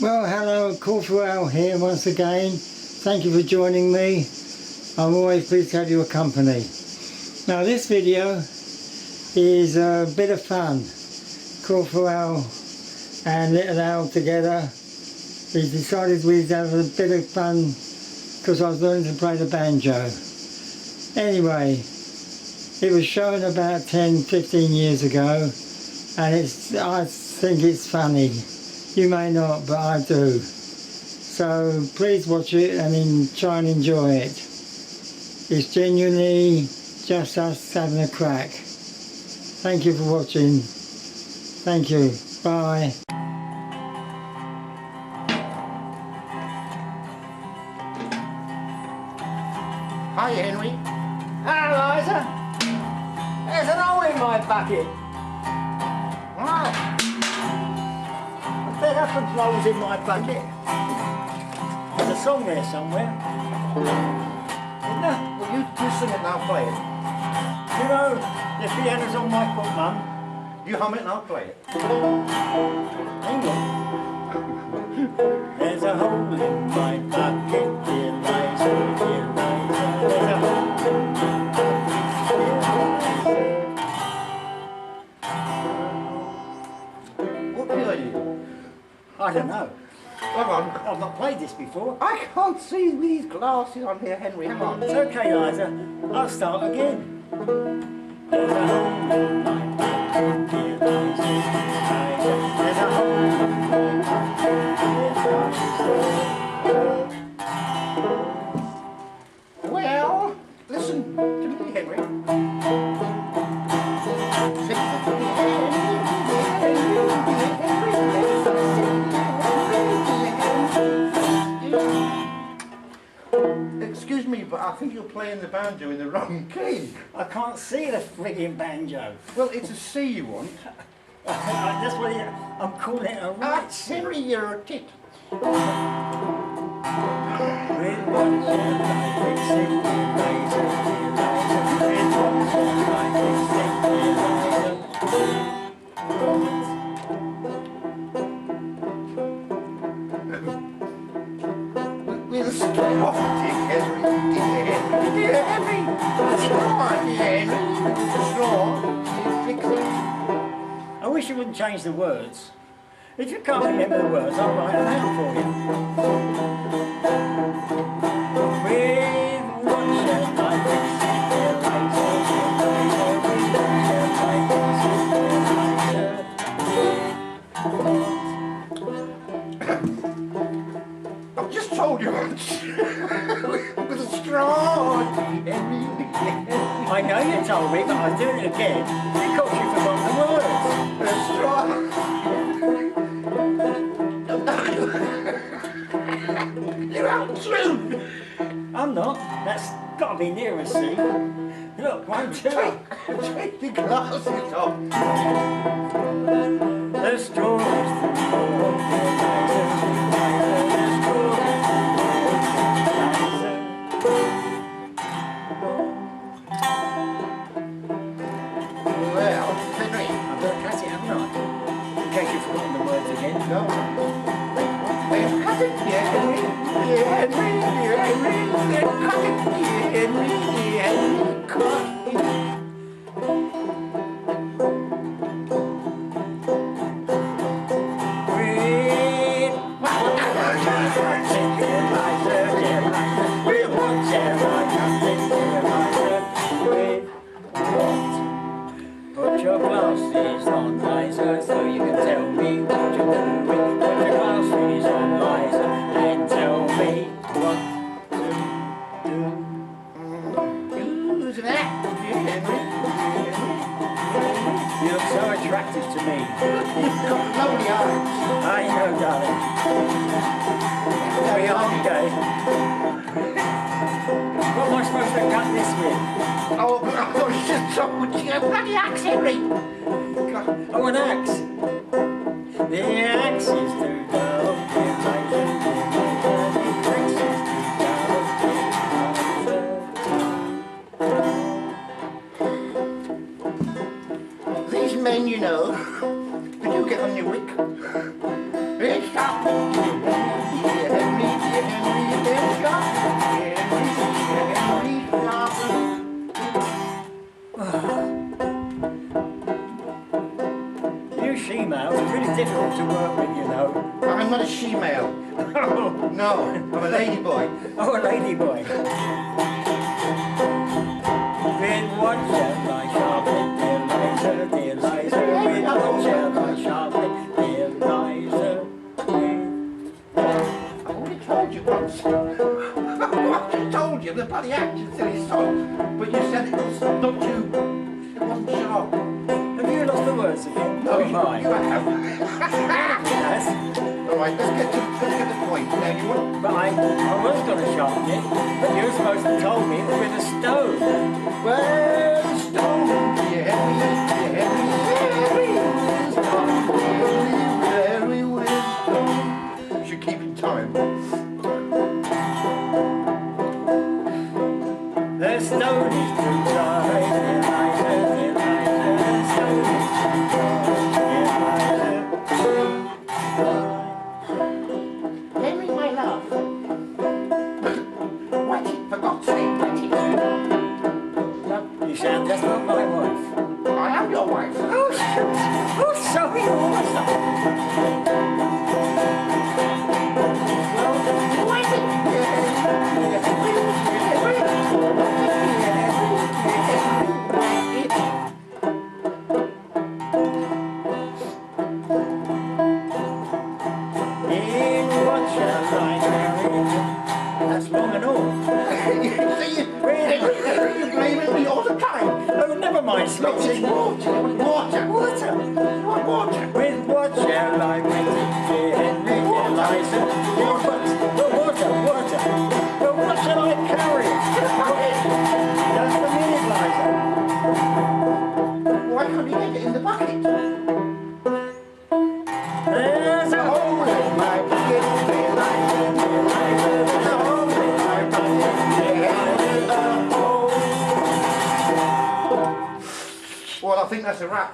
Well, hello, Corfual here once again. Thank you for joining me. I'm always pleased to have your company. Now this video is a bit of fun. Corfual and Little Al together. We decided we'd have a bit of fun because I was learning to play the banjo. Anyway, it was shown about 10-15 years ago and I think it's funny. You may not, but I do. So please watch it and try and enjoy it. It's genuinely just us having a crack. Thank you for watching. Thank you. Bye. Hi, Henry. Hello, Liza. There's an hole in my bucket. Wow. There happens holes in my bucket. There's a song there somewhere. Isn't there? Well, you sing it and I'll play it. You know, the piano's on my foot, Mum. You hum it and I'll play it. Hang on. There's a hole in my bucket, dear Liza, dear Liza. There's a hole in my bucket, dear Liza. What did I do? I don't know. Come on. I've not played this before. I can't see with these glasses on here, Henry. Come on. It's okay, Liza. I'll start again. There's a hole in my bucket, dear Liza, Liza. There's a hole in my bucket, dear Liza. Well, listen to me, Henry. Excuse me, but I think you're playing the banjo in the wrong key. I can't see the frigging banjo. Well, it's a C you want. That's what I'm calling it a right C. Henry, you're a tit. With one shell like a dear Liza, dear Liza. With one shell like a dear Liza. We'll stay off, dear Henry. Dear Henry, dear Henry. Come on, dear Henry. Snore. Fix it. I wish you wouldn't change the words. If you can't remember the words, I'll write them out for you. With one shell like a dear Liza, dear Liza. With one shell like a dear Liza. I've just told you once. With a straw, dear Henry. I know you told me, but I'll do it again because you forgot the words. With a straw. You're out soon. I'm not. That's got to be near a C. Look, 1, 2. Take the glasses off. The straw is the Lord, the straw Well, Henry. I'm going to cut it, haven't I? In case you've forgotten the words again. No. They're cutting, dear Henry. Dear Henry, dear Henry. They're cutting, dear Henry, dear Henry. Cutting. Put your glasses on, Liza, so you can tell me what you're doing. Put your glasses on, Liza, and tell me what to do. Who's that, dear Henry? You look so attractive to me. You've got lovely eyes. I know, darling. There we are, okay. What am I supposed to cut this with? Oh, I thought you just talked with your bloody axe, Henry. God. Oh, an axe. The axe is to go. These men, you know, they do get on your wick. It's sharpening. Dear Henry, dear sharpening. Dear Henry, sharpening. You she-males are pretty difficult to work with, you know. I'm not a she-male. No, I'm a lady boy. Oh, a lady boy. With what shall I sharpen, dear Liza, dear Liza? With what shall I sharpen, dear Liza? I've already told you once. I've just told you the bloody action's silly song. But you said it was not too. It wasn't sharp. Have you lost the words again? No, Oh, you my. have. Yes. Alright, let's get to the point. Now you want. But I was going to sharpen it, but you were supposed to have told me it was with a stone. Well, stone, dear Henry, very wisdom. Should keep in time. The stone is too dry, dear Liza, dear Liza. The stone is too dry, dear Liza. Henry, my love. Wet it, for God's sake, wet it. You sound just like my wife. I am your wife. Oh, sorry, you are. Wet it, In what shall I marry? That's long and all. You're blaming me all the time. Oh, never mind, It's Slotty. water. Water. Water. You want water? With what shall I wet it, dear Henry, dear Liza? Dear what? Well, water. Well, what shall I carry? Just a minute, Liza. Why can't you get it in the bucket? There's a hole in my bucket, dear Liza, dear Liza. There's a hole in my bucket, dear Liza. A hole. Well, I think that's a wrap.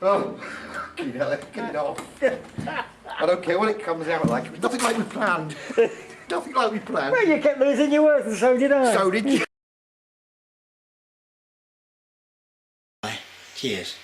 Oh, get it off. I don't care what it comes out like. It was nothing like we planned. Nothing like we planned. Well, you kept losing your words, and so did I. So did you. Cheers.